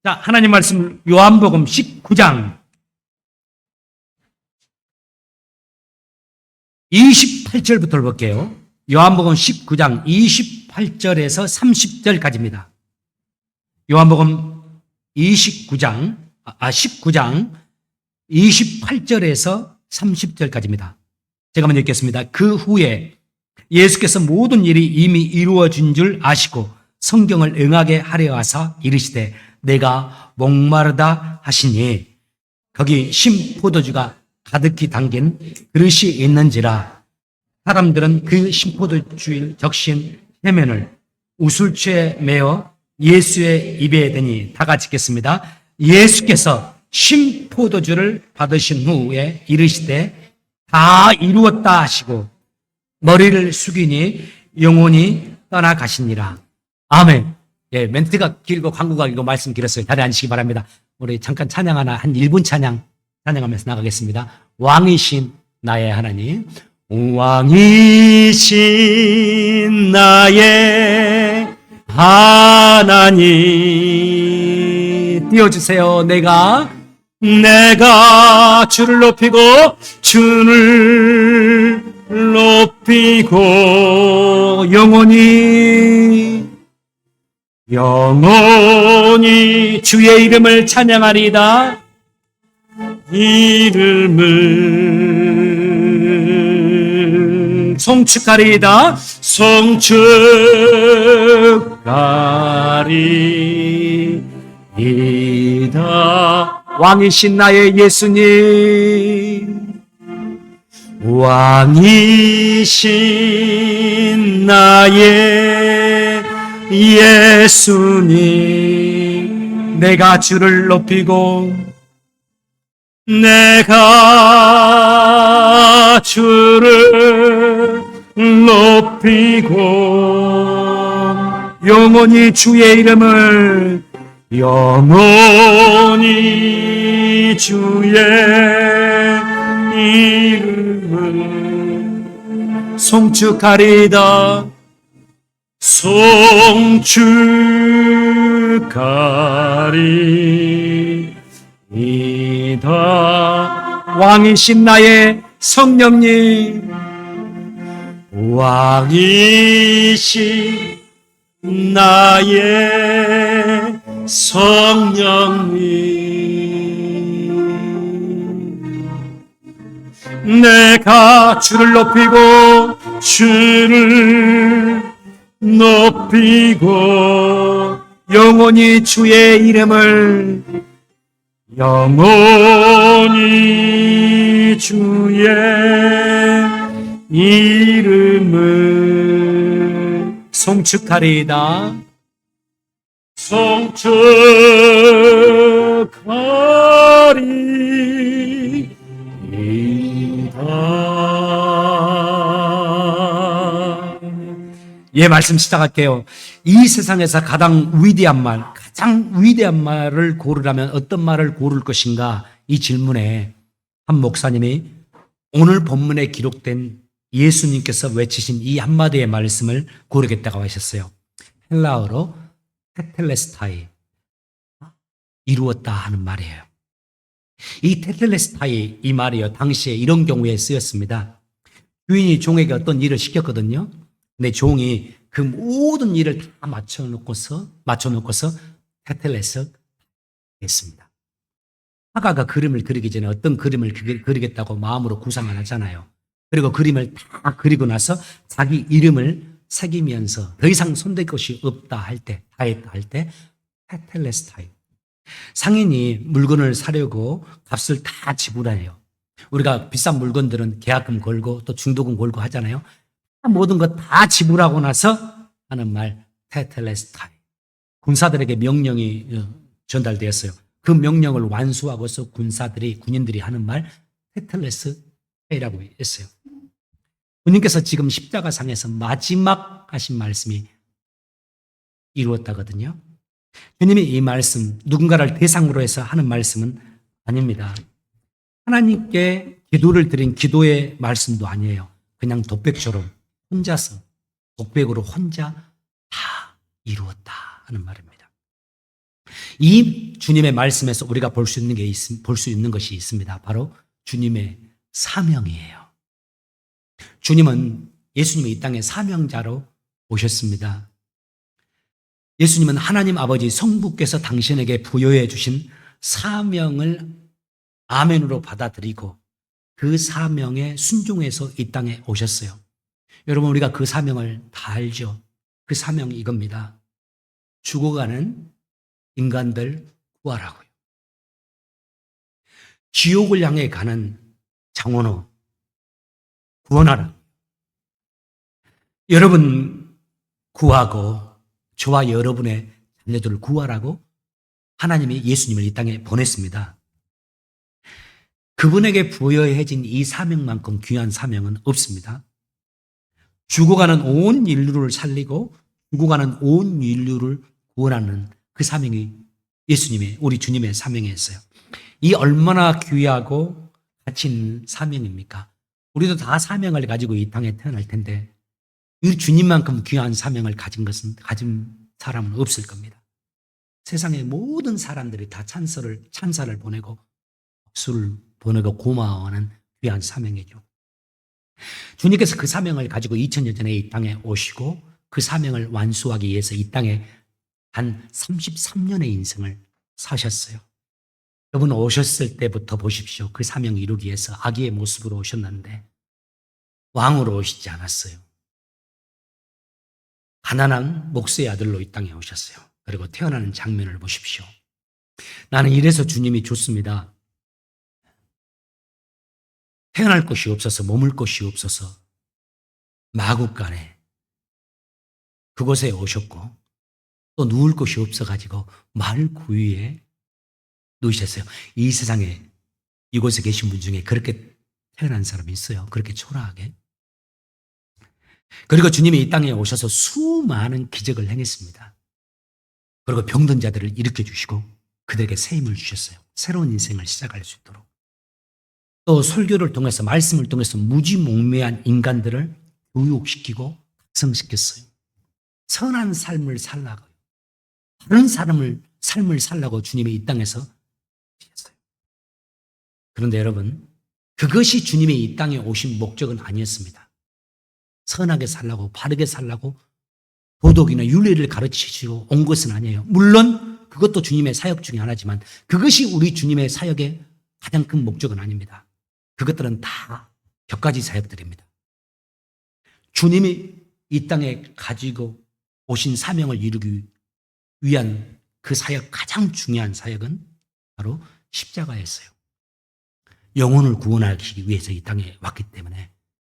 자, 하나님 말씀 요한복음 19장 28절부터 볼게요. 요한복음 19장 28절에서 30절까지입니다. 요한복음 19장 28절에서 30절까지입니다. 제가 먼저 읽겠습니다. 그 후에 예수께서 모든 일이 이미 이루어진 줄 아시고 성경을 응하게 하려 하사 이르시되 내가 목마르다 하시니 거기 신포도주가 가득히 담긴 그릇이 있는지라. 사람들은 그 신포도주에 적신 해면을 우술채에 메어 예수의 입에 대니 다 같이 읽겠습니다. 예수께서 신포도주를 받으신 후에 이르시되 다 이루었다 하시고 머리를 숙이니 영혼이 떠나가시니라. 아멘. 예, 멘트가 길고 광고가 길고 말씀 길었어요. 자리에 앉으시기 바랍니다. 우리 잠깐 찬양 하나, 한 1분 찬양하면서 나가겠습니다. 왕이신 나의 하나님. 왕이신 나의 하나님. 띄워주세요. 내가 주를 높이고 주를 높이고 영원히 주의 이름을 찬양하리이다. 이름을 송축하리이다. 송축하리이다. 왕이신 나의 예수님, 왕이신 나의 예수님, 내가 주를 높이고 내가 주를 높이고 영원히 주의 이름을 송축하리이다. 송축하리이다. 왕이신 나의 성령님, 왕이신 나의 성령님, 내가 주를 높이고 영원히 주의 이름을 송축하리이다. 예, 말씀 시작할게요. 이 세상에서 가장 위대한 말을 고르라면 어떤 말을 고를 것인가? 이 질문에 한 목사님이 오늘 본문에 기록된 예수님께서 외치신 이 한마디의 말씀을 고르겠다고 하셨어요. 헬라어로 테텔레스타이, 이루었다 하는 말이에요. 이 테텔레스타이, 이 말이요, 당시에 이런 경우에 쓰였습니다. 주인이 종에게 어떤 일을 시켰거든요. 근데 종이 그 모든 일을 다 맞춰놓고서 테텔레스 했습니다. 화가가 그림을 그리기 전에 어떤 그림을 그리겠다고 마음으로 구상을 하잖아요. 그리고 그림을 다 그리고 나서 자기 이름을 새기면서 더 이상 손댈 것이 없다 할 때, 다 했다 할 때 테텔레스타이. 상인이 물건을 사려고 값을 다 지불해요. 우리가 비싼 물건들은 계약금 걸고 또 중도금 걸고 하잖아요. 모든 것 다 지불하고 나서 하는 말 테텔레스타이. 군사들에게 명령이 전달되었어요. 그 명령을 완수하고서 군인들이 하는 말 테텔레스타이라고 했어요. 주님께서 지금 십자가상에서 마지막 하신 말씀이 이루었다거든요. 주님이 이 말씀, 누군가를 대상으로 해서 하는 말씀은 아닙니다. 하나님께 기도를 드린 기도의 말씀도 아니에요. 그냥 독백처럼 혼자서, 독백으로 혼자 다 이루었다 하는 말입니다. 이 주님의 말씀에서 우리가 볼 수 있는 것이 있습니다. 바로 주님의 사명이에요. 주님은 예수님이 이 땅에 사명자로 오셨습니다. 예수님은 하나님 아버지 성부께서 당신에게 부여해 주신 사명을 아멘으로 받아들이고 그 사명에 순종해서 이 땅에 오셨어요. 여러분, 우리가 그 사명을 다 알죠? 그 사명이 이겁니다. 죽어가는 인간들 구하라고요. 지옥을 향해 가는 장원호 구원하라. 여러분 구하고 저와 여러분의 자녀들을 구하라고 하나님이 예수님을 이 땅에 보냈습니다. 그분에게 부여해진 이 사명만큼 귀한 사명은 없습니다. 죽어가는 온 인류를 살리고 죽어가는 온 인류를 구원하는 그 사명이 예수님의, 우리 주님의 사명이었어요. 이 얼마나 귀하고 가치 있는 사명입니까? 우리도 다 사명을 가지고 이 땅에 태어날 텐데 이 주님만큼 귀한 사명을 가진 사람은 없을 겁니다. 세상의 모든 사람들이 다 찬사를 보내고 박수를 보내고 고마워하는 귀한 사명이죠. 주님께서 그 사명을 가지고 2000년 전에 이 땅에 오시고 그 사명을 완수하기 위해서 이 땅에 단 33년의 인생을 사셨어요. 여러분 오셨을 때부터 보십시오. 그 사명 이루기 위해서 아기의 모습으로 오셨는데 왕으로 오시지 않았어요. 가난한 목수의 아들로 이 땅에 오셨어요. 그리고 태어나는 장면을 보십시오. 나는 이래서 주님이 좋습니다. 태어날 곳이 없어서 머물 곳이 없어서 마국간에 그곳에 오셨고 또 누울 곳이 없어가지고 마을 구유에 누우셨어요. 이 세상에 이곳에 계신 분 중에 그렇게 태어난 사람이 있어요. 그렇게 초라하게. 그리고 주님이 이 땅에 오셔서 수많은 기적을 행했습니다. 그리고 병든 자들을 일으켜 주시고 그들에게 새 힘을 주셨어요. 새로운 인생을 시작할 수 있도록. 또 설교를 통해서 말씀을 통해서 무지몽매한 인간들을 교육시키고 각성시켰어요. 선한 삶을 살라고 다른 삶을 살라고 주님이 이 땅에서 하셨어요. 그런데 여러분 그것이 주님이 이 땅에 오신 목적은 아니었습니다. 선하게 살라고 바르게 살라고 도덕이나 윤리를 가르치시고 온 것은 아니에요. 물론 그것도 주님의 사역 중에 하나지만 그것이 우리 주님의 사역의 가장 큰 목적은 아닙니다. 그것들은 다 격가지 사역들입니다. 주님이 이 땅에 가지고 오신 사명을 이루기 위한 그 사역, 가장 중요한 사역은 바로 십자가였어요. 영혼을 구원하기 위해서 이 땅에 왔기 때문에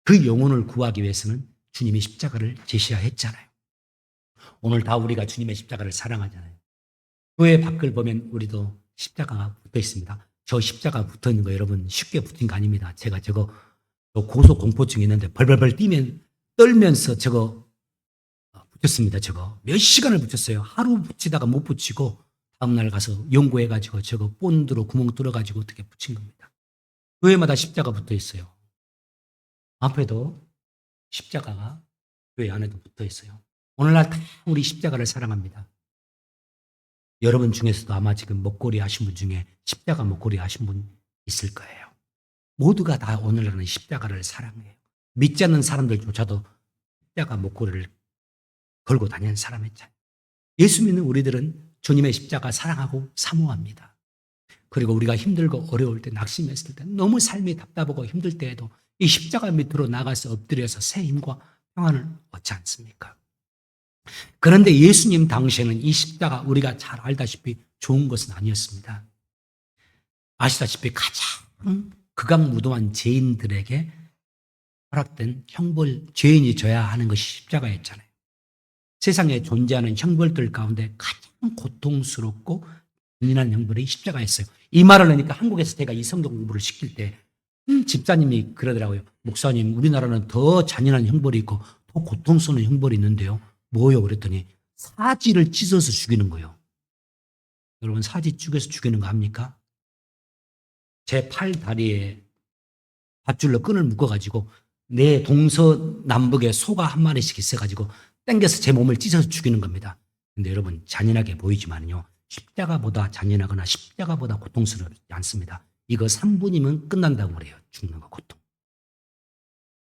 그 영혼을 구하기 위해서는 주님이 십자가를 제시했잖아요. 오늘 다 우리가 주님의 십자가를 사랑하잖아요. 교회 밖을 보면 우리도 십자가가 붙어 있습니다. 저 십자가 붙어 있는 거 여러분 쉽게 붙은 거 아닙니다. 제가 저거 고소공포증이 있는데 벌벌벌 떨면서 저거 붙였습니다. 저거 몇 시간을 붙였어요. 하루 붙이다가 못 붙이고 다음날 가서 연구해가지고 저거 본드로 구멍 뚫어가지고 어떻게 붙인 겁니다. 교회마다 십자가 붙어 있어요. 앞에도 십자가가 교회 안에도 붙어 있어요. 오늘날 다 우리 십자가를 사랑합니다. 여러분 중에서도 아마 지금 목걸이 하신 분 중에 십자가 목걸이 하신 분 있을 거예요. 모두가 다 오늘날은 십자가를 사랑해요. 믿지 않는 사람들조차도 십자가 목걸이를 걸고 다니는 사람이잖아요. 예수 믿는 우리들은 주님의 십자가 사랑하고 사모합니다. 그리고 우리가 힘들고 어려울 때 낙심했을 때 너무 삶이 답답하고 힘들 때에도 이 십자가 밑으로 나가서 엎드려서 새 힘과 평안을 얻지 않습니까? 그런데 예수님 당시에는 이 십자가 우리가 잘 알다시피 좋은 것은 아니었습니다. 아시다시피 가장 극악무도한 죄인들에게 허락된 형벌, 죄인이 져야 하는 것이 십자가였잖아요. 세상에 존재하는 형벌들 가운데 가장 고통스럽고 잔인한 형벌이 십자가였어요. 이 말을 하니까 한국에서 제가 이 성경 공부를 시킬 때 집사님이 그러더라고요. 목사님, 우리나라는 더 잔인한 형벌이 있고 더 고통스러운 형벌이 있는데요. 뭐요? 그랬더니 사지를 찢어서 죽이는 거예요. 여러분 사지 찢어서 죽이는 거 압니까? 제 팔 다리에 밧줄로 끈을 묶어가지고 내 동서남북에 소가 한 마리씩 있어가지고 땡겨서 제 몸을 찢어서 죽이는 겁니다. 근데 여러분 잔인하게 보이지만요. 십자가보다 잔인하거나 십자가보다 고통스럽지 않습니다. 이거 3분이면 끝난다고 그래요. 죽는 거 고통.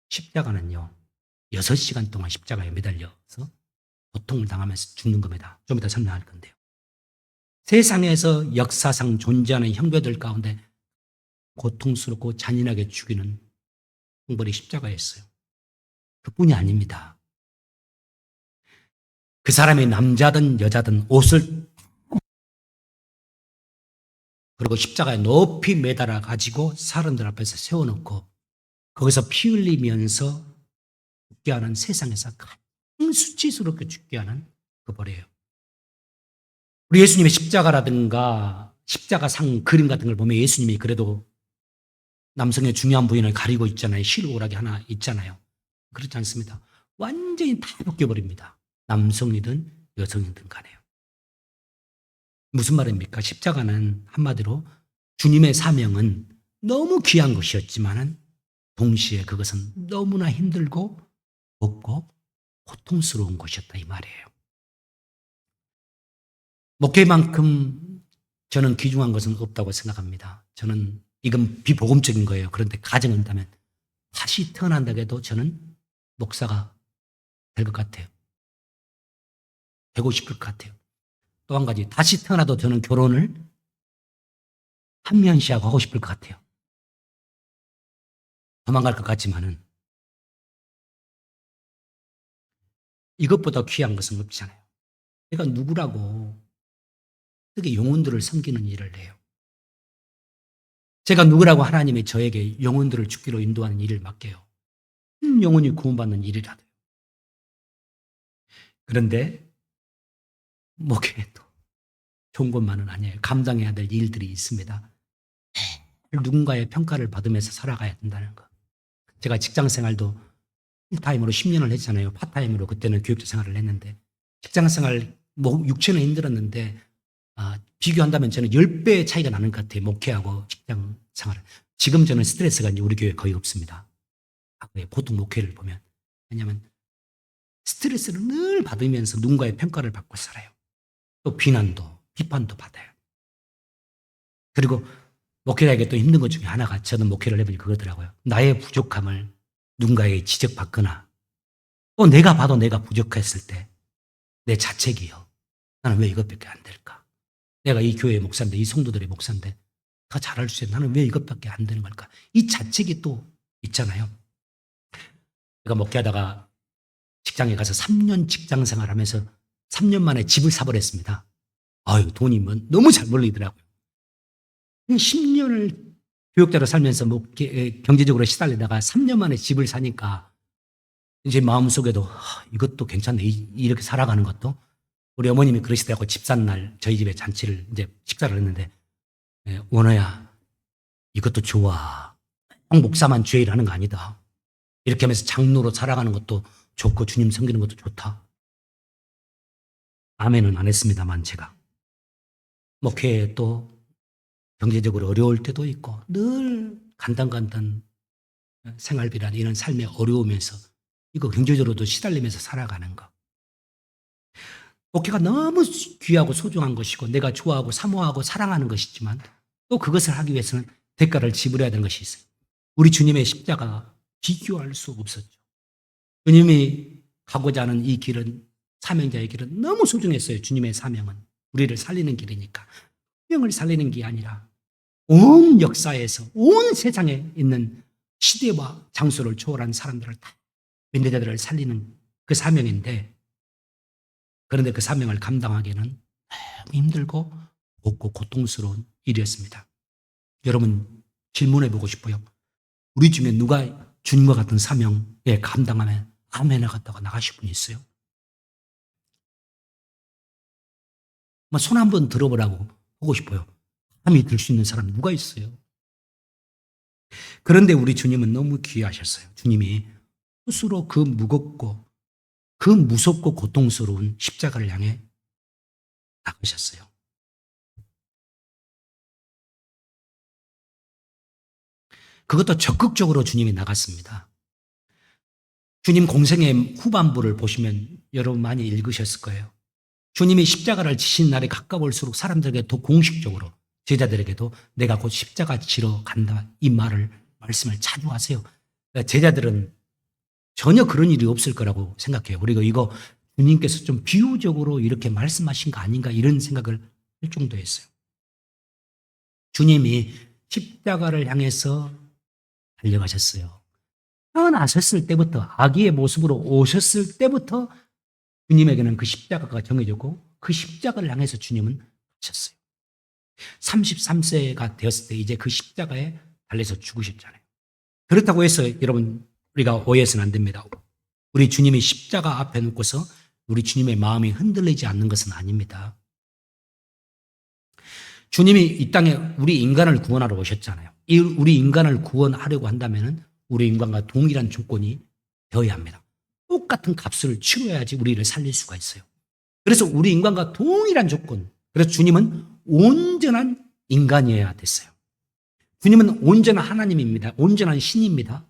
십자가는요. 6시간 동안 십자가에 매달려서 고통을 당하면서 죽는 겁니다. 좀 이따 설명할 건데요. 세상에서 역사상 존재하는 형벌들 가운데 고통스럽고 잔인하게 죽이는 형벌이 십자가였어요. 그뿐이 아닙니다. 그 사람이 남자든 여자든 옷을 그리고 십자가에 높이 매달아 가지고 사람들 앞에서 세워놓고 거기서 피 흘리면서 죽게 하는 세상에서 가장 수치스럽게 죽게 하는 그 벌이에요. 우리 예수님의 십자가라든가 십자가상 그림 같은 걸 보면 예수님이 그래도 남성의 중요한 부위를 가리고 있잖아요. 실오락이 하나 있잖아요. 그렇지 않습니다. 완전히 다 벗겨버립니다. 남성이든 여성이든 간에요. 무슨 말입니까? 십자가는 한마디로 주님의 사명은 너무 귀한 것이었지만 동시에 그것은 너무나 힘들고 없고 고통스러운 것이었다 이 말이에요. 목회만큼 저는 귀중한 것은 없다고 생각합니다. 저는 이건 비복음적인 거예요. 그런데 가정한다면 다시 태어난다고 해도 저는 목사가 될 것 같아요. 되고 싶을 것 같아요. 또 한 가지, 다시 태어나도 저는 결혼을 한미연 씨하고 하고 싶을 것 같아요. 도망갈 것 같지만은 이것보다 귀한 것은 없잖아요. 내가 누구라고 어떻게 영혼들을 섬기는 일을 해요. 제가 누구라고 하나님이 저에게 영혼들을 죽기로 인도하는 일을 맡겨요. 영혼이 구원받는 일이라도요. 그런데 목회도 좋은 것만은 아니에요. 감당해야 될 일들이 있습니다. 누군가의 평가를 받으면서 살아가야 된다는 거. 제가 직장 생활도 풀타임으로 10년을 했잖아요. 파타임으로 그때는 교육자 생활을 했는데 직장 생활 육체는 힘들었는데 비교한다면 저는 10배 차이가 나는 것 같아요. 목회하고 직장 생활. 지금 저는 스트레스가 이제 우리 교회에 거의 없습니다. 보통 목회를 보면. 왜냐하면 스트레스를 늘 받으면서 누군가의 평가를 받고 살아요. 또 비난도 비판도 받아요. 그리고 목회자에게 또 힘든 것 중에 하나가 저는 목회를 해보니 그거더라고요. 나의 부족함을 누군가에게 지적받거나 또 내가 봐도 내가 부족했을 때 내 자책이요. 나는 왜 이것밖에 안 될까? 내가 이 교회의 목사인데 이 성도들의 목사인데 더 잘할 수 있는데 나는 왜 이것밖에 안 되는 걸까? 이 자책이 또 있잖아요. 제가 목회하다가 직장에 가서 3년 직장 생활하면서 3년 만에 집을 사버렸습니다. 아유, 돈이 너무 잘 벌리더라고요. 10년을 교육자로 살면서 경제적으로 시달리다가 3년 만에 집을 사니까 이제 마음속에도 이것도 괜찮네. 이렇게 살아가는 것도. 우리 어머님이 그러시더라고. 집 산 날 저희 집에 잔치를 이제 식사를 했는데 원호야 이것도 좋아. 목사만 주의 일하는 거 아니다. 이렇게 하면서 장로로 살아가는 것도 좋고 주님 섬기는 것도 좋다. 아멘은 안 했습니다만 제가 목회에 또 경제적으로 어려울 때도 있고 늘 간단간단 생활비란 이런 삶에 어려우면서 이거 경제적으로도 시달리면서 살아가는 거. 목회가 너무 귀하고 소중한 것이고 내가 좋아하고 사모하고 사랑하는 것이지만 또 그것을 하기 위해서는 대가를 지불해야 되는 것이 있어요. 우리 주님의 십자가가 비교할 수 없었죠. 주님이 가고자 하는 이 길은 사명자의 길은 너무 소중했어요. 주님의 사명은 우리를 살리는 길이니까. 생명을 살리는 게 아니라 온 역사에서 온 세상에 있는 시대와 장소를 초월한 사람들을 다 민대자들을 살리는 그 사명인데 그런데 그 사명을 감당하기에는 너무 힘들고 없고 고통스러운 일이었습니다. 여러분 질문해 보고 싶어요. 우리 중에 누가 주님과 같은 사명에 감당하면 아멘 하겠다고 나가실 분이 있어요? 손 한번 들어보라고 보고 싶어요. 감히 들 수 있는 사람 누가 있어요? 그런데 우리 주님은 너무 귀하셨어요. 주님이 스스로 그 무겁고 그 무섭고 고통스러운 십자가를 향해 나가셨어요. 그것도 적극적으로 주님이 나갔습니다. 주님 공생의 후반부를 보시면 여러분 많이 읽으셨을 거예요. 주님이 십자가를 지신 날이 가까울수록 사람들에게 더 공식적으로 제자들에게도 내가 곧 십자가 지러 간다 이 말씀을 자주 하세요. 그러니까 제자들은 전혀 그런 일이 없을 거라고 생각해요. 그리고 이거 주님께서 좀 비유적으로 이렇게 말씀하신 거 아닌가 이런 생각을 할 정도였어요. 주님이 십자가를 향해서 달려가셨어요. 태어나셨을 때부터 아기의 모습으로 오셨을 때부터 주님에게는 그 십자가가 정해졌고 그 십자가를 향해서 주님은 가셨어요. 33세가 되었을 때 이제 그 십자가에 달려서 죽으셨잖아요. 그렇다고 해서 여러분 우리가 오해해서는 안 됩니다. 우리 주님이 십자가 앞에 놓고서 우리 주님의 마음이 흔들리지 않는 것은 아닙니다. 주님이 이 땅에 우리 인간을 구원하러 오셨잖아요. 우리 인간을 구원하려고 한다면 우리 인간과 동일한 조건이 되어야 합니다. 똑같은 값을 치러야지 우리를 살릴 수가 있어요. 그래서 우리 인간과 동일한 조건, 그래서 주님은 온전한 인간이어야 됐어요. 주님은 온전한 하나님입니다. 온전한 신입니다.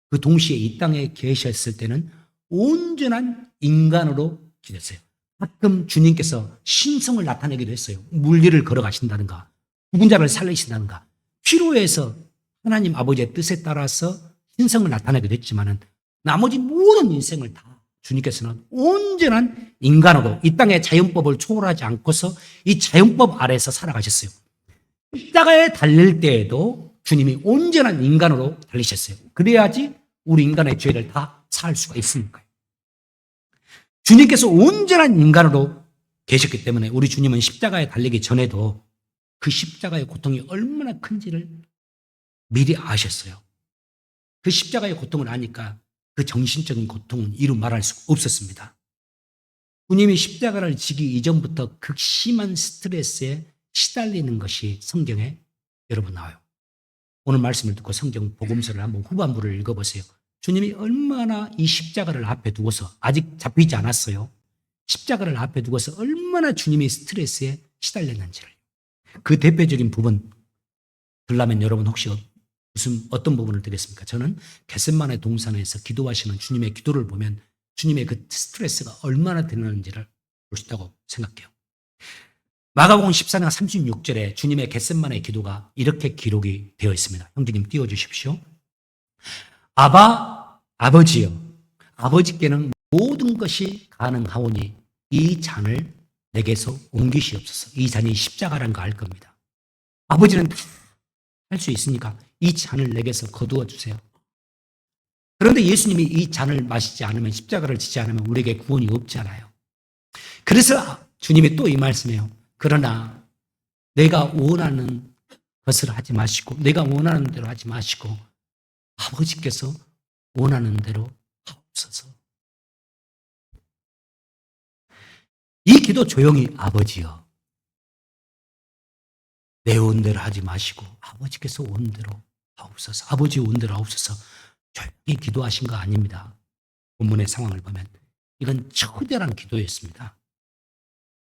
그 동시에 이 땅에 계셨을 때는 온전한 인간으로 지냈어요. 가끔 주님께서 신성을 나타내기도 했어요. 물리를 걸어가신다든가 죽은 자를 살리신다든가 필요해서 하나님 아버지의 뜻에 따라서 신성을 나타내기도 했지만은 나머지 모든 인생을 다 주님께서는 온전한 인간으로 이 땅의 자연법을 초월하지 않고서 이 자연법 아래에서 살아가셨어요. 십자가에 달릴 때에도 주님이 온전한 인간으로 달리셨어요. 그래야지 우리 인간의 죄를 다 사할 수가 있으니까요. 주님께서 온전한 인간으로 계셨기 때문에 우리 주님은 십자가에 달리기 전에도 그 십자가의 고통이 얼마나 큰지를 미리 아셨어요. 그 십자가의 고통을 아니까 그 정신적인 고통은 이루 말할 수 없었습니다. 주님이 십자가를 지기 이전부터 극심한 스트레스에 시달리는 것이 성경에 여러분 나와요. 오늘 말씀을 듣고 성경 복음서를 한번 후반부를 읽어보세요. 주님이 얼마나 이 십자가를 앞에 두고서 아직 잡히지 않았어요. 십자가를 앞에 두고서 얼마나 주님이 스트레스에 시달렸는지를. 그 대표적인 부분 들라면 여러분 혹시 어떤 부분을 드렸습니까? 저는 겟세마네 동산에서 기도하시는 주님의 기도를 보면 주님의 그 스트레스가 얼마나 되는지를 볼 수 있다고 생각해요. 마가복음 14장 36절에 주님의 겟세마네 기도가 이렇게 기록이 되어 있습니다. 형제님 띄워주십시오. 아버지여, 아버지께는 모든 것이 가능하오니 이 잔을 내게서 옮기시옵소서. 이 잔이 십자가라는 거 알 겁니다. 아버지는 다 할 수 있으니까 이 잔을 내게서 거두어 주세요. 그런데 예수님이 이 잔을 마시지 않으면, 십자가를 지지 않으면 우리에게 구원이 없잖아요. 그래서 주님이 또 이 말씀이에요. 그러나 내가 원하는 것을 하지 마시고, 내가 원하는 대로 하지 마시고 아버지께서 원하는 대로 하옵소서. 이 기도 조용히 아버지여, 내 원대로 하지 마시고 아버지께서 원대로 하옵소서. 아버지 원대로 하옵소서. 조용히 기도하신 거 아닙니다. 본문의 상황을 보면 이건 처절한 기도였습니다.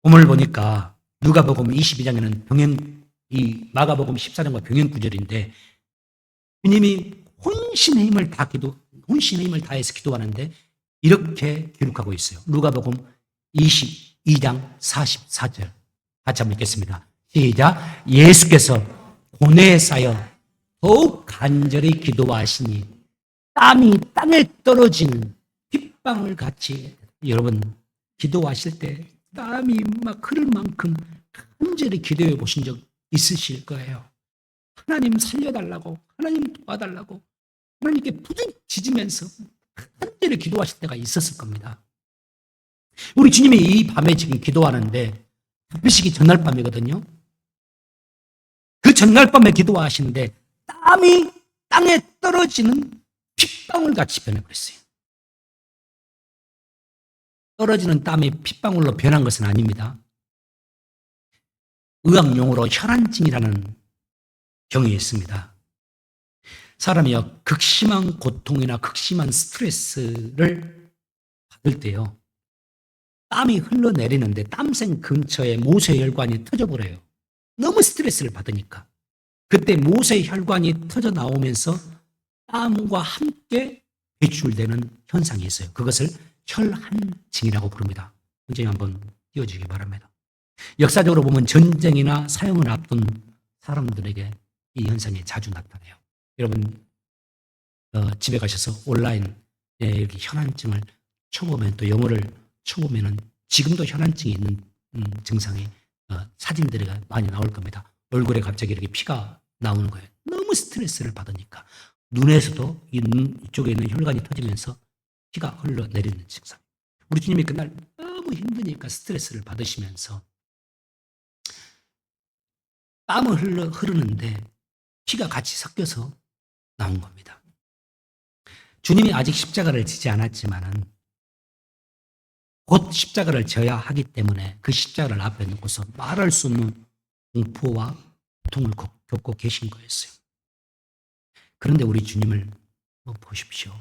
오늘 보니까 누가복음 22장에는 이 마가복음 14장과 병행 구절인데 주님이 혼신의 힘을 다해서 기도하는데 이렇게 기록하고 있어요. 누가복음 22장 44절. 같이 한번 읽겠습니다. 시작. 예수께서 고뇌에 쌓여 더욱 간절히 기도하시니 땀이 땅에 떨어지는 빗방울 같이. 여러분 기도하실 때 땀이 막 흐를 만큼 간절히 기도해 보신 적 있으실 거예요. 하나님 살려달라고, 하나님 도와달라고 하나님께 부딪히면서 간절히 기도하실 때가 있었을 겁니다. 우리 주님이 이 밤에 지금 기도하는데 잡히시기 전날 밤이거든요. 그 전날 밤에 기도하시는데 땀이 땅에 떨어지는 핏방울같이 변해버렸어요. 떨어지는 땀이 핏방울로 변한 것은 아닙니다. 의학용어로 혈안증이라는 병이 있습니다. 사람이 극심한 고통이나 극심한 스트레스를 받을 때요, 땀이 흘러내리는데 땀샘 근처에 모세혈관이 터져버려요. 너무 스트레스를 받으니까. 그때 모세혈관이 터져 나오면서 땀과 함께 배출되는 현상이 있어요. 그것을 혈한증이라고 부릅니다. 선생님 한번 띄워주기 바랍니다. 역사적으로 보면 전쟁이나 사형을 앞둔 사람들에게 이 현상이 자주 나타나요. 여러분 집에 가셔서 온라인에 이렇게 현안증을 쳐보면 또 영어를 쳐보면은 지금도 현안증이 있는 증상이 사진들이 많이 나올 겁니다. 얼굴에 갑자기 이렇게 피가 나오는 거예요. 너무 스트레스를 받으니까 눈에서도 이 눈 이쪽에 있는 혈관이 터지면서 피가 흘러내리는 증상. 우리 주님이 그날 너무 힘드니까 스트레스를 받으시면서 땀을 흐르는데 피가 같이 섞여서 나온 겁니다. 주님이 아직 십자가를 지지 않았지만은 곧 십자가를 져야 하기 때문에 그 십자가를 앞에 놓고서 말할 수 없는 공포와 고통을 겪고 계신 거였어요. 그런데 우리 주님을 보십시오.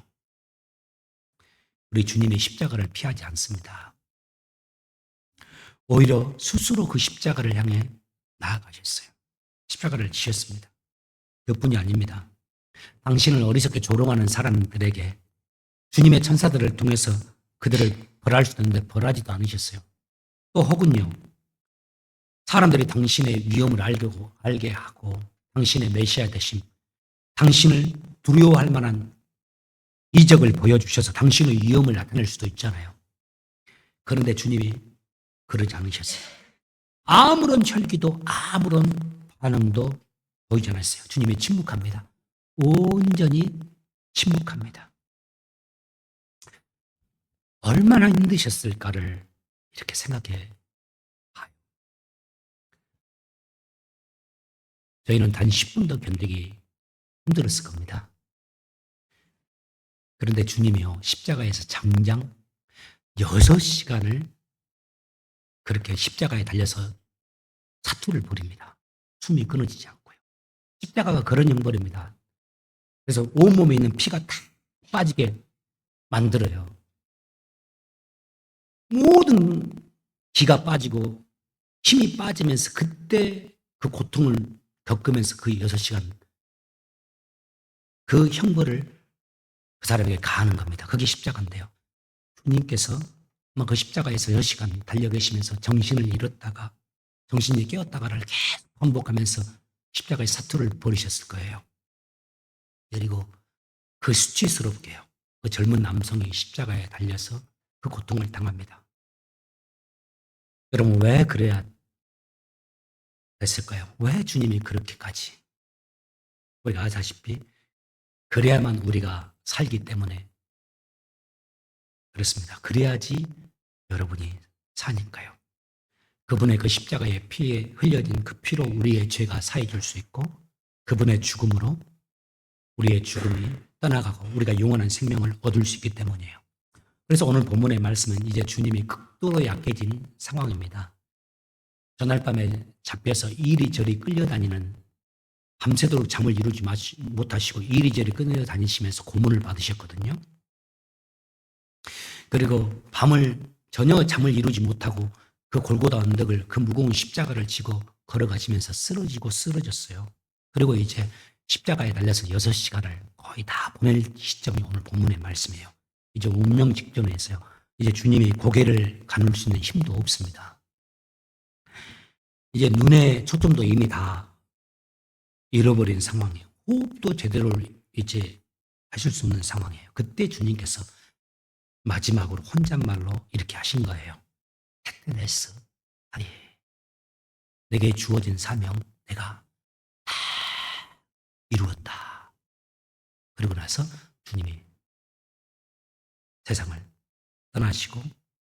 우리 주님이 십자가를 피하지 않습니다. 오히려 스스로 그 십자가를 향해 나아가셨어요. 십자가를 지셨습니다. 그뿐이 아닙니다. 당신을 어리석게 조롱하는 사람들에게 주님의 천사들을 통해서 그들을 벌할 수도 있는데 벌하지도 않으셨어요. 또 혹은요, 사람들이 당신의 위험을 알게 하고 당신의 메시아 되심, 당신을 두려워할 만한 이적을 보여주셔서 당신의 위험을 나타낼 수도 있잖아요. 그런데 주님이 그러지 않으셨어요. 아무런 혈기도 아무런 반응도 보이지 않았어요. 주님이 침묵합니다. 온전히 침묵합니다. 얼마나 힘드셨을까를 이렇게 생각해 봐요. 저희는 단 10분도 견디기 힘들었을 겁니다. 그런데 주님이요, 십자가에서 장장 6시간을 그렇게 십자가에 달려서 사투를 벌입니다. 숨이 끊어지지 않고요. 십자가가 그런 형벌입니다. 그래서 온몸에 있는 피가 다 빠지게 만들어요. 모든 기가 빠지고 힘이 빠지면서 그때 그 고통을 겪으면서 그 6시간 그 형벌을 그 사람에게 가하는 겁니다. 그게 십자가인데요. 주님께서 그 십자가에서 6시간 달려 계시면서 정신을 잃었다가 정신이 깨었다가를 계속 반복하면서 십자가의 사투를 벌이셨을 거예요. 그리고 그 수치스럽게요, 그 젊은 남성이 십자가에 달려서 그 고통을 당합니다. 여러분, 왜 그래야 됐을까요? 왜 주님이 그렇게까지? 우리가 아시다시피 그래야만 우리가 살기 때문에 그렇습니다. 그래야지 여러분이 사니까요. 그분의 그 십자가의 피에 흘려진 그 피로 우리의 죄가 사해질 수 있고 그분의 죽음으로 우리의 죽음이 떠나가고 우리가 영원한 생명을 얻을 수 있기 때문이에요. 그래서 오늘 본문의 말씀은 이제 주님이 극도로 약해진 상황입니다. 전날 밤에 잡혀서 이리저리 끌려다니는 밤새도록 잠을 이루지 못하시고 이리저리 끌려다니시면서 고문을 받으셨거든요. 그리고 밤을 전혀 잠을 이루지 못하고 그 골고다 언덕을 그 무거운 십자가를 지고 걸어가시면서 쓰러지고 쓰러졌어요. 그리고 이제 십자가에 달려서 6시간을 거의 다 보낼 시점이 오늘 본문의 말씀이에요. 이제 운명 직전에 있어요. 이제 주님이 고개를 가눌 수 있는 힘도 없습니다. 이제 눈의 초점도 이미 다 잃어버린 상황이에요. 호흡도 제대로 이제 하실 수 없는 상황이에요. 그때 주님께서 마지막으로 혼잣말로 이렇게 하신 거예요. 테테네스, 아니, 내게 주어진 사명 내가 다 이루었다. 그리고 나서 주님이 세상을 떠나시고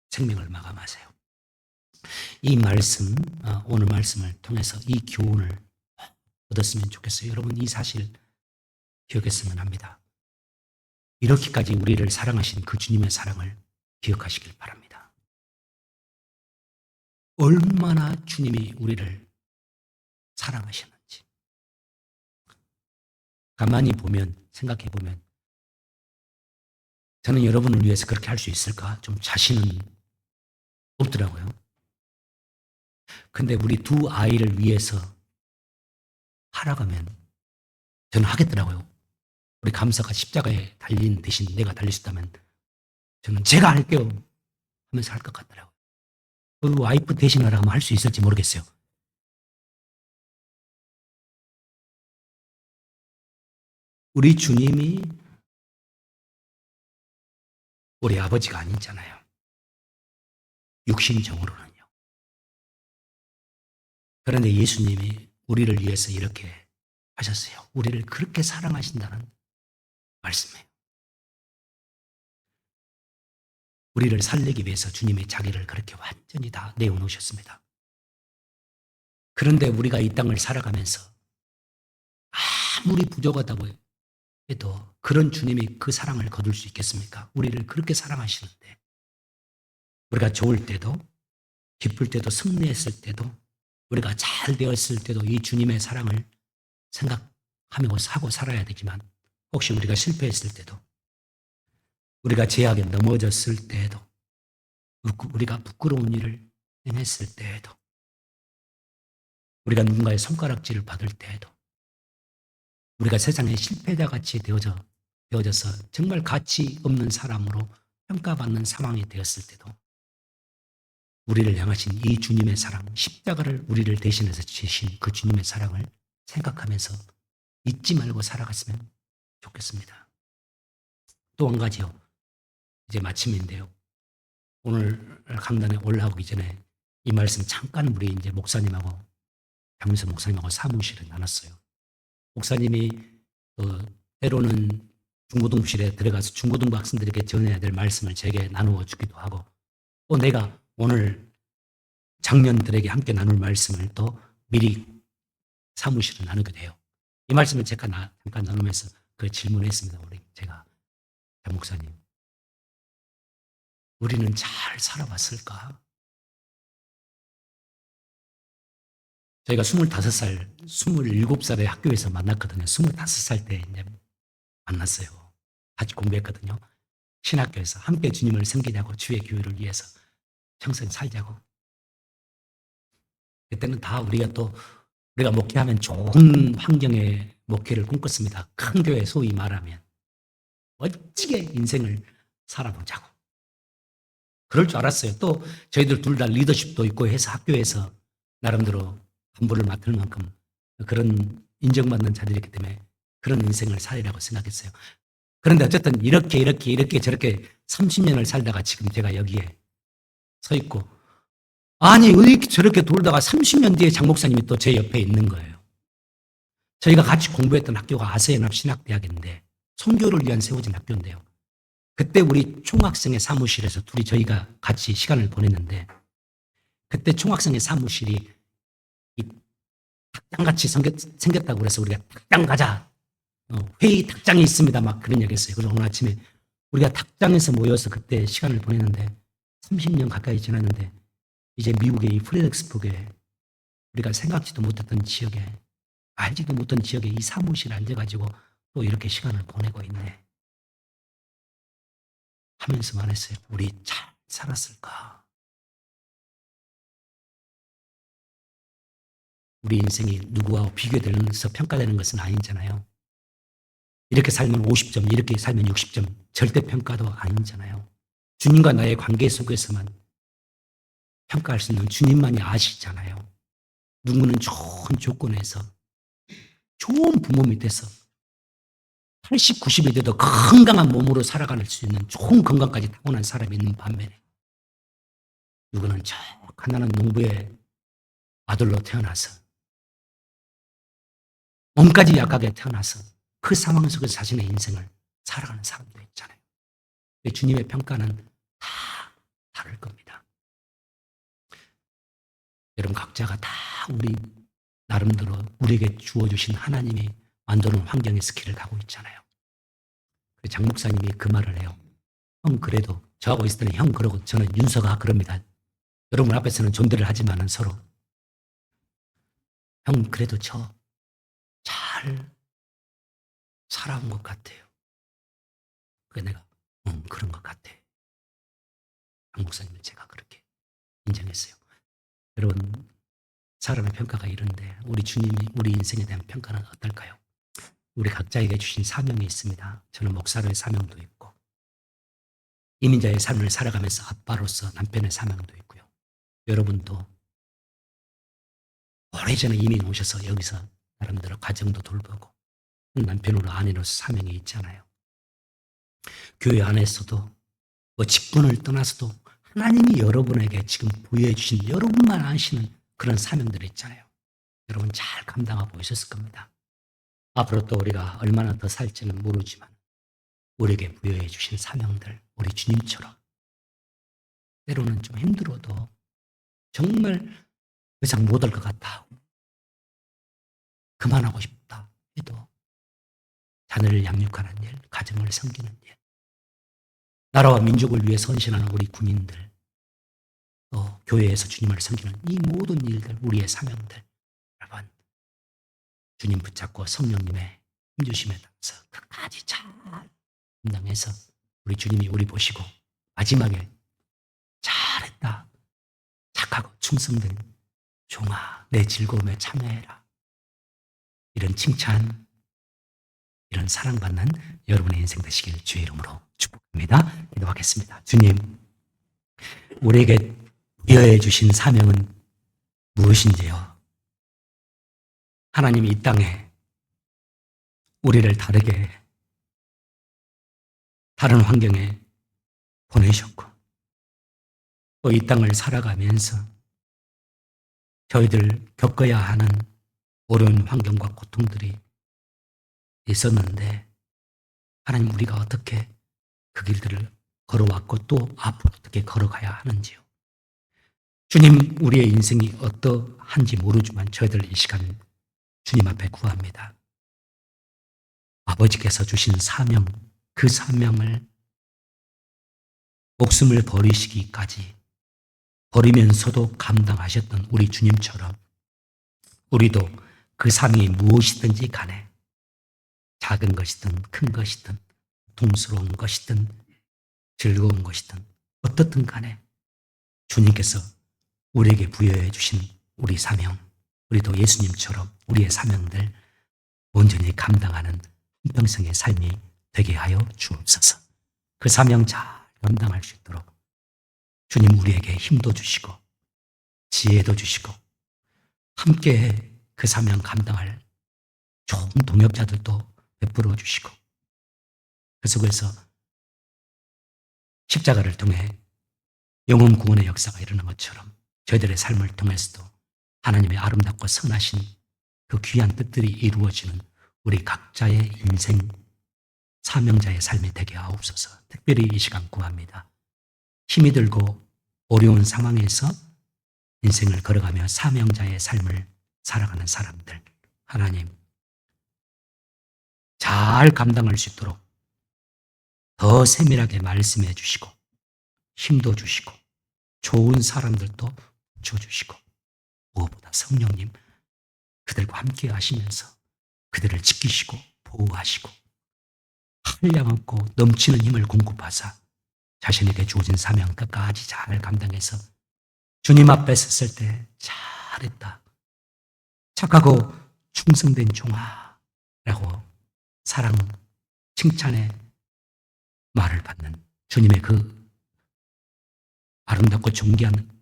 생명을 마감하세요. 이 말씀, 오늘 말씀을 통해서 이 교훈을 얻었으면 좋겠어요. 여러분, 이 사실 기억했으면 합니다. 이렇게까지 우리를 사랑하신 그 주님의 사랑을 기억하시길 바랍니다. 얼마나 주님이 우리를 사랑하셨는지. 가만히 보면, 생각해 보면, 저는 여러분을 위해서 그렇게 할 수 있을까? 좀 자신은 없더라고요. 근데 우리 두 아이를 위해서 하라고 하면 저는 하겠더라고요. 우리 감사가 십자가에 달린 대신 내가 달릴 수 있다면 저는 제가 할게요 하면서 할 것 같더라고요. 그 와이프 대신하라 하면 할 수 있을지 모르겠어요. 우리 주님이 우리 아버지가 아니잖아요. 육신정으로는요. 그런데 예수님이 우리를 위해서 이렇게 하셨어요. 우리를 그렇게 사랑하신다는 말씀이에요. 우리를 살리기 위해서 주님이 자기를 그렇게 완전히 다 내어놓으셨습니다. 그런데 우리가 이 땅을 살아가면서 아무리 부족하다고 해도 그런 주님이 그 사랑을 거둘 수 있겠습니까? 우리를 그렇게 사랑하시는데 우리가 좋을 때도 기쁠 때도 승리했을 때도 우리가 잘 되었을 때도 이 주님의 사랑을 생각하며 하고 살아야 되지만 혹시 우리가 실패했을 때도 우리가 죄악에 넘어졌을 때에도 우리가 부끄러운 일을 행했을 때에도 우리가 누군가의 손가락질을 받을 때에도 우리가 세상에 실패자같이 되어져서 정말 가치 없는 사람으로 평가받는 상황이 되었을 때도 우리를 향하신 이 주님의 사랑, 십자가를 우리를 대신해서 주신 그 주님의 사랑을 생각하면서 잊지 말고 살아갔으면 좋겠습니다. 또 한 가지요. 이제 마침인데요. 오늘 강단에 올라오기 전에 이 말씀 잠깐 우리 이제 목사님하고 장민서 목사님하고 사무실에 나눴어요. 목사님이 때로는 중고등부실에 들어가서 중고등부 학생들에게 전해야 될 말씀을 제게 나누어 주기도 하고 또 내가 오늘 장년들에게 함께 나눌 말씀을 또 미리 사무실에 나누게 돼요. 이 말씀을 제가 잠깐 나누면서 그 질문했습니다. 제가 장 목사님, 우리는 잘 살아왔을까? 저희가 25살, 27살에 학교에서 만났거든요. 25살 때 이제 만났어요. 같이 공부했거든요. 신학교에서 함께 주님을 섬기자고 주의 교회를 위해서 평생 살자고. 그때는 다 우리가 목회하면 좋은 환경의 목회를 꿈꿨습니다. 큰 교회 소위 말하면 멋지게 인생을 살아보자고. 그럴 줄 알았어요. 또 저희들 둘 다 리더십도 있고 해서 학교에서 나름대로 간부를 맡을 만큼 그런 인정받는 자들이기 때문에 그런 인생을 살리라고 생각했어요. 그런데 어쨌든 이렇게 저렇게 30년을 살다가 지금 제가 여기에 서 있고 아니 이렇게 저렇게 돌다가 30년 뒤에 장 목사님이 또 제 옆에 있는 거예요. 저희가 같이 공부했던 학교가 아세연합 신학대학인데 선교를 위한 세워진 학교인데요. 그때 우리 총학생의 사무실에서 둘이 저희가 같이 시간을 보냈는데 그때 총학생의 사무실이 닭장같이 생겼다고 그래서 우리가 닭장 가자. 회의 닭장이 있습니다. 막 그런 얘기 했어요. 그래서 오늘 아침에 우리가 닭장에서 모여서 그때 시간을 보냈는데 30년 가까이 지났는데 이제 미국의 이 프레덱스북에 우리가 생각지도 못했던 지역에 알지도 못한 지역에 이 사무실에 앉아가지고 또 이렇게 시간을 보내고 있네. 하면서 말했어요. 우리 잘 살았을까? 우리 인생이 누구와 비교되면서 평가되는 것은 아니잖아요. 이렇게 살면 50점, 이렇게 살면 60점, 절대평가도 아니잖아요. 주님과 나의 관계 속에서만 평가할 수 있는 주님만이 아시잖아요. 누구는 좋은 조건에서 좋은 부모 밑에서 80, 90이 돼도 건강한 몸으로 살아갈 수 있는 좋은 건강까지 타고난 사람이 있는 반면에 누구는 저 가난한 농부의 아들로 태어나서 몸까지 약하게 태어나서 그 상황 속에서 자신의 인생을 살아가는 사람도 있잖아요. 주님의 평가는 다 다를 겁니다. 여러분 각자가 다 우리 나름대로 우리에게 주어주신 하나님이 만드는 환경에서 길을 가고 있잖아요. 장 목사님이 그 말을 해요. 형 그래도 저하고 있을 때는 형 그러고 저는 윤서가 그럽니다. 여러분 앞에서는 존대를 하지만은 서로 형 그래도 저 잘 살아온 것 같아요. 그래 내가 그런 것 같아. 장 목사님을 제가 그렇게 인정했어요. 여러분 사람의 평가가 이런데 우리 주님이 우리 인생에 대한 평가는 어떨까요? 우리 각자에게 주신 사명이 있습니다. 저는 목사로의 사명도 있고 이민자의 삶을 살아가면서 아빠로서 남편의 사명도 있고요. 여러분도 오래전에 이미 오셔서 여기서 나름대로 가정도 돌보고 남편으로 아내로서 사명이 있잖아요. 교회 안에서도 뭐 직분을 떠나서도 하나님이 여러분에게 지금 부여해 주신 여러분만 아시는 그런 사명들이 있잖아요. 여러분 잘 감당하고 있었을 겁니다. 앞으로 또 우리가 얼마나 더 살지는 모르지만 우리에게 부여해 주신 사명들, 우리 주님처럼 때로는 좀 힘들어도 정말 더 이상 못할 것 같다, 그만하고 싶다 해도 자녀를 양육하는 일, 가정을 섬기는 일, 나라와 민족을 위해 헌신하는 우리 군인들, 또 교회에서 주님을 섬기는 이 모든 일들, 우리의 사명들, 여러분 주님 붙잡고 성령님의 힘주심에 따라서 끝까지 잘 감당해서 우리 주님이 우리 보시고 마지막에 잘했다, 착하고 충성된 종아, 내 즐거움에 참여해라, 이런 칭찬, 이런 사랑받는 여러분의 인생 되시길 주의 이름으로 축복합니다. 기도하겠습니다. 주님, 우리에게 부여해 주신 사명은 무엇인지요? 하나님이 이 땅에 우리를 다른 환경에 보내셨고 또 이 땅을 살아가면서 저희들 겪어야 하는 어려운 환경과 고통들이 있었는데 하나님, 우리가 어떻게 그 길들을 걸어왔고 또 앞으로 어떻게 걸어가야 하는지요. 주님, 우리의 인생이 어떠한지 모르지만 저희들 이 시간 주님 앞에 구합니다. 아버지께서 주신 사명, 그 사명을 목숨을 버리시기까지 버리면서도 감당하셨던 우리 주님처럼 우리도 그 사명이 무엇이든지 간에 작은 것이든 큰 것이든 고통스러운 것이든 즐거운 것이든 어떻든 간에 주님께서 우리에게 부여해 주신 우리 사명, 우리도 예수님처럼 우리의 사명들 온전히 감당하는 한평생의 삶이 되게 하여 주옵소서. 그 사명 잘 감당할 수 있도록 주님 우리에게 힘도 주시고 지혜도 주시고 함께 그 사명 감당할 좋은 동역자들도 베풀어 주시고 그 속에서 십자가를 통해 영혼 구원의 역사가 일어난 것처럼 저희들의 삶을 통해서도 하나님의 아름답고 선하신 그 귀한 뜻들이 이루어지는 우리 각자의 인생 사명자의 삶이 되게 하옵소서. 특별히 이 시간 구합니다. 힘이 들고 어려운 상황에서 인생을 걸어가며 사명자의 삶을 살아가는 사람들, 하나님 잘 감당할 수 있도록 더 세밀하게 말씀해 주시고 힘도 주시고 좋은 사람들도 붙여주시고 무엇보다 성령님 그들과 함께 하시면서 그들을 지키시고 보호하시고 한량없고 넘치는 힘을 공급하사 자신에게 주어진 사명 끝까지 잘 감당해서 주님 앞에 섰을 때 잘했다, 착하고 충성된 종아라고 사랑, 칭찬의 말을 받는 주님의 그 아름답고 존귀한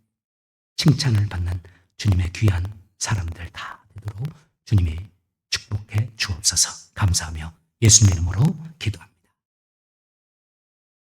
칭찬을 받는 주님의 귀한 사람들 다 되도록 주님이 축복해 주옵소서. 감사하며 예수님 이름으로 기도합니다.